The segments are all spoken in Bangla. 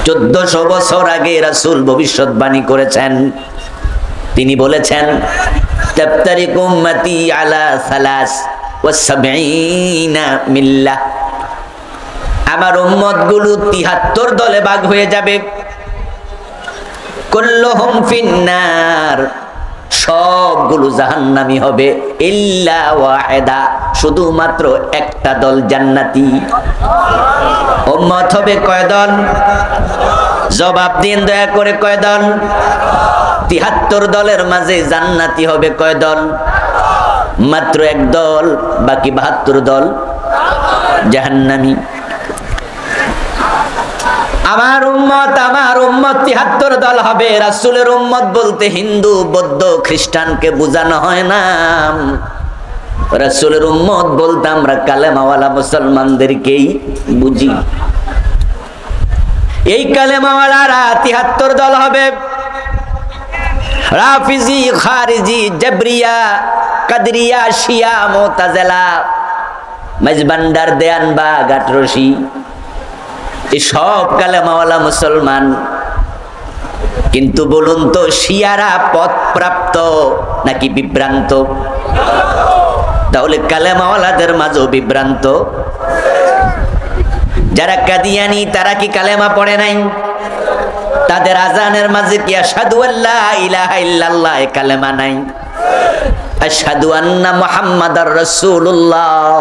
1400 বছর আগে রাসূল ভবিষ্যৎবাণী করেছেন। তিনি বলেছেন তাফতারিকু উম্মতি আলা 73 মিল্লাহ, আমার উম্মত গুলো 73 দলে ভাগ হয়ে যাবে। কুল্লুহুম ফিন্নার, সবগুলো জাহান্নামী হবে, ইল্লা ওয়াহিদা, শুধুমাত্র একটা দল জান্নাতি। উম্মত হবে কয় দল? জবাব দিন দয়া করে, কয় দল? 73 দলের মাঝে জান্নাতি হবে কয় দল? মাত্র এক দল, বাকি 72 দল জাহান্নামী। আমার উম্মত 73 দল হবে। রাসূলের উম্মত বলতে হিন্দু, বৌদ্ধ, খ্রিস্টানকে বোঝানো হয় না। রাসূলের উম্মত বলতে আমরা কালেমাওয়ালা মুসলমানদেরকেই বুঝি। এই কালেমাওয়ালারা 73 দল হবে। রাফিজি, খারিজি, জাবরিয়া, কাদরিয়া, শিয়া, মুতাজিলা, মাঝবান্ডার, দেয়ানবাগ, আটরশি, এই সব কালেমাওয়ালা মুসলমান। কিন্তু বলুন তো, শিয়ারা পথপ্রাপ্ত নাকি বিভ্রান্ত? তাহলে কালেমাওয়ালাদের মাঝেও বিভ্রান্ত। যারা কাদিয়ানি তারা কি কালেমা পড়ে নাই? তাদের আজানের মাঝে কি আশহাদু আল্লা ইলাহা ইল্লাল্লাহ কালেমা নাই? আশহাদু আন্না মুহাম্মাদার রাসূলুল্লাহ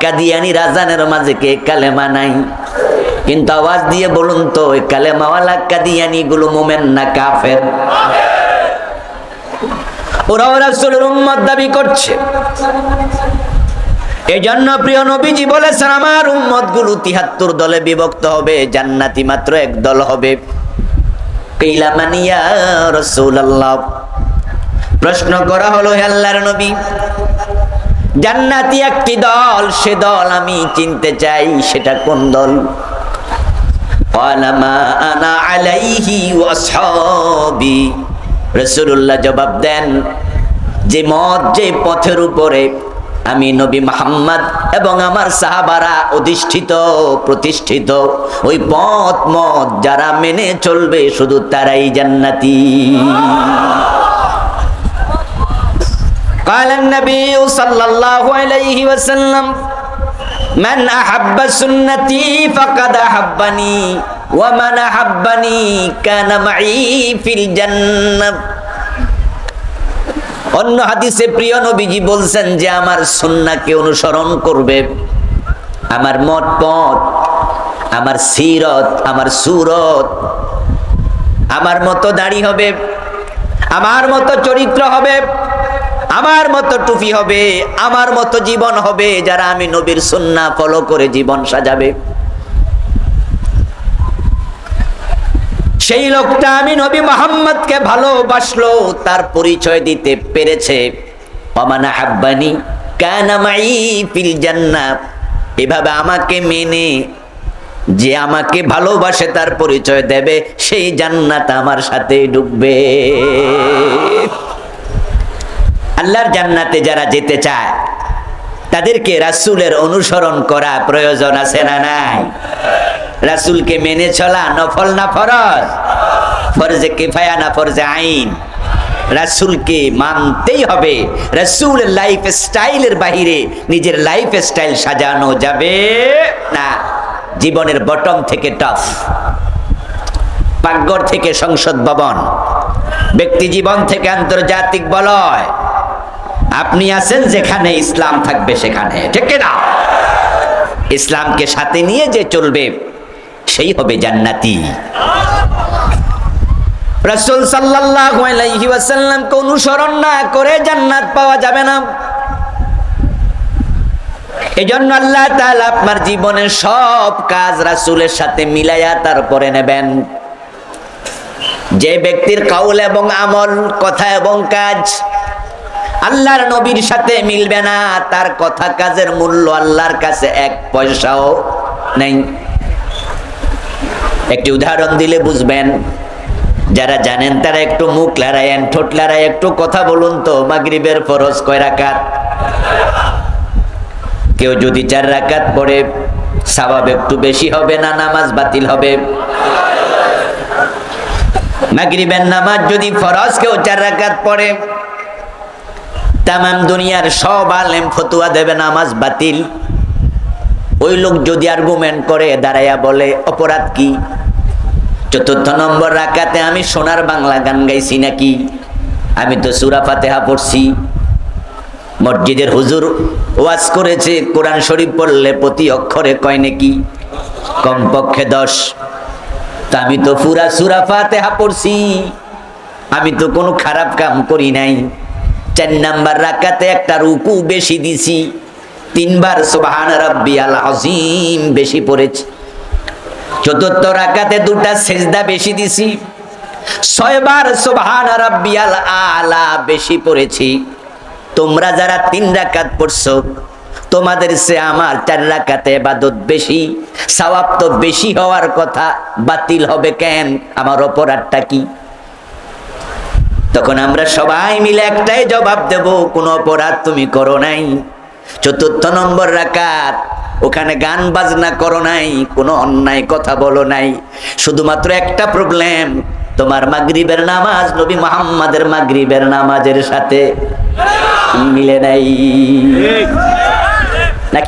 কাদিয়ানির আজানের মাঝে কে কালেমা নাই? কিন্তু আওয়াজ দিয়ে বলুন তো, ওই কালেমাওয়ালা কাদিয়ানি গুলো মুমিন না কাফের? ওরা রাসূলের উম্মত দাবি করছে। এই জন্য প্রিয় নবীজি বলেছেন আমার উম্মত গুলো 73 দলে বিভক্ত হবে, জান্নাতি মাত্র এক দল হবে। কিলা মান ইয়া রাসূলুল্লাহ, প্রশ্ন করা হলো হে আল্লাহর নবী, জান্নাতি একটি দল, সে দল আমি চিনতে চাই, সেটা কোন দল? ক্বালা মা আনা আলাইহি ওয়া আসহাবি, রাসূলুল্লাহ জবাব দেন, যে মত, যে পথের উপরে আমি নবী মুহাম্মদ এবং আমার সাহাবারা অধিষ্ঠিত, প্রতিষ্ঠিত, ওই পথ মত যারা মেনে চলবে শুধু তারাই জান্নাতি। قال النبي صلى الله عليه وسلم من أحب سنتي فقد أحبني ومن أحبني كان معي في الجنة। অন্য হাদিসে প্রিয় নবীজি বলছেন যে আমার সুন্নাহকে অনুসরণ করবে, আমার মত পথ, আমার সিরত, আমার সুরত, আমার মতো দাড়ি হবে, আমার মতো চরিত্র হবে, আমার মতো টুপি হবে, আমার মতো জীবন হবে, যারা আমি নবীর সুন্নাহ ফলো করে জীবন সাজাবে, সেই লোকটা আমি নবী মুহাম্মদকে ভালোবাসলো, তার পরিচয় দিতে পেরেছে। ওমানা হাব্বানি কানা মাই ফিল জান্নাহ, এভাবে আমাকে মেনে যে আমাকে ভালোবাসে তার পরিচয় দেবে, সেই জান্নাত আমার সাথে ঢুকবে। আল্লাহর জান্নাতে যারা যেতে চায় তাদেরকে রাসূলের অনুসরণ করা প্রয়োজন আছে না নাই? রাসূলকে মেনে চলা নফল না ফরজ? ফরজে কিফায়া না ফরজে আইন? রাসূলকে মানতেই হবে। রাসূলের লাইফ স্টাইলের বাহিরে নিজের লাইফ স্টাইল সাজানো যাবে না। জীবনের বটম থেকে টপ, পাকঘর থেকে সংসদ ভবন, ব্যক্তি জীবন থেকে আন্তর্জাতিক বলয়, আপনি আছেন যেখানে ইসলাম থাকবে সেখানে, ঠিক না? ইসলামকে সাথে নিয়ে যে চলবে সেই হবে জান্নাতি। রাসূল সাল্লাল্লাহু আলাইহি ওয়াসাল্লামকে অনুসরণ না করে জান্নাত পাওয়া যাবে না। এজন্য আল্লাহ তাআলা আপনার জীবনের সব কাজ রাসূলের সাথে মিলায়া তারপরে নেবেন। যে ব্যক্তির কাউল এবং আমল, কথা এবং কাজ আল্লাহর নবীর সাথে মিলবে না, তার কথা কাজের মূল্য আল্লাহর কাছে 1 পয়সাও নেই। একটি উদাহরণ দিলে বুঝবেন। যারা জানেন তারা একটু মুখ লড়াইয়েন, ঠোঁট লড়াই, একটু কথা বলুন তো, মাগরিবের ফরজ কয় রাকাত? কেউ যদি 4 রাকাত পড়ে সওয়াব একটু বেশি হবে না নামাজ বাতিল হবে? মাগরিবের নামাজ যদি ফরজ কেউ 4 রাকাত পড়ে, তামাম দুনিয়ার সব আলেম ফতোয়া দেবে নামাজ বাতিল। ওই লোক যদি আর্গুমেন্ট করে দাঁড়াইয়া বলে অপরাধ কি? 4র্থ নম্বর রাকাতে আমি সোনার বাংলা গান গাইছি নাকি? আমি তো সূরা ফাতিহা পড়ছি। মসজিদের হুজুর ওয়াজ করেছে কোরআন শরীফ পড়লে প্রতি অক্ষরে কয় নাকি কমপক্ষে 10। তা আমি তো পুরা সূরা ফাতিহা পড়ছি, আমি তো কোনো খারাপ কাম করি নাই। 4 নাম্বার রাকাতে একটা রুকু বেশি দিছি, 3 বার সুবহান রাব্বিয়াল আযীম বেশি পড়েছি। 4র্থ রাকাতে 2টা সিজদা বেশি দিছি, 6 বার সুবহান রাব্বিয়াল আলা বেশি পড়েছি। তোমরা যারা 3 রাকাত পড়ছো, তোমাদের সে আমার 4 রাকাতে ইবাদত বেশি, সওয়াব তো বেশি হওয়ার কথা, বাতিল হবে কেন? আমার অপরাধটা কি? তখন আমরা সবাই মিলে একটাই জবাব দেব, কোনো অপরাধ তুমি করো নাই। 4র্থ নম্বর রাকাত, ওখানে গান বাজনা করো নাই, কোনো অন্যায় কথা বলো নাই। শুধুমাত্র একটা প্রবলেম, তোমার মাগরিবের নামাজ নবী মুহাম্মাদের মাগরিবের নামাজের সাথে মিলে নাই। নাকি?